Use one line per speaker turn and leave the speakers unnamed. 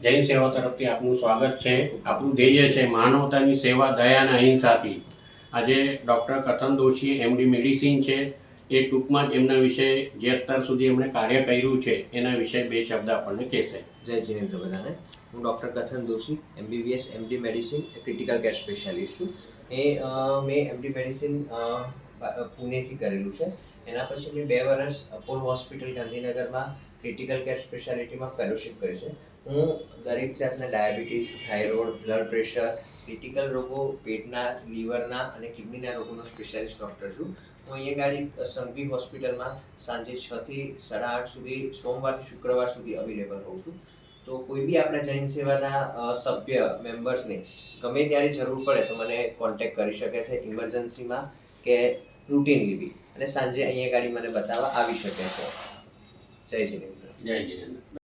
જૈન સેવા તરફથી આપનું સ્વાગત છે. આપણું ધ્યેય છે માનવતાની સેવા, દયા અને અહિંસાથી. આજે ડૉક્ટર કથન દોશી એમડી મેડિસિન છે, એ ટૂંકમાં જ એમના વિશે જે અત્યાર સુધી એમણે કાર્ય કર્યું છે એના વિશે બે શબ્દ આપણને કહેશે.
જય જિનેન્દ્ર બધાને. હું ડૉક્ટર કથન Doshi, MBBS MD medicine, critical care specialist છું. મેં MD મેડિસિન પુણેથી કરેલું છે. એના પછી મેં 2 વર્ષ અપોલો હોસ્પિટલ ગાંધીનગરમાં ક્રિટિકલ કેર સ્પેશિયાલિટીમાં ફેલોશિપ કરી છે. હું દરેક જાતના diabetes, thyroid, blood pressure, critical રોગો, પેટના, લીવરના અને કિડનીના રોગોનો સ્પેશિયાલિસ્ટ ડૉક્ટર છું. હું અહીંયા ગાડી સંઘવી હોસ્પિટલમાં સાંજે 6 થી 8:30 સુધી, સોમવારથી શુક્રવાર સુધી અવેલેબલ હોઉં છું. તો કોઈ બી આપણા જૈન સેવાના સભ્ય મેમ્બર્સને ગમે ત્યારે જરૂર પડે તો મને કોન્ટેક્ટ કરી શકે છે ઇમરજન્સીમાં કે રૂટીનલી બી, અને સાંજે અહીંયા ગાડી મને બતાવવા આવી શકે છે. જય જિનેન્દ્ર.
જય જિનેન્દ્ર.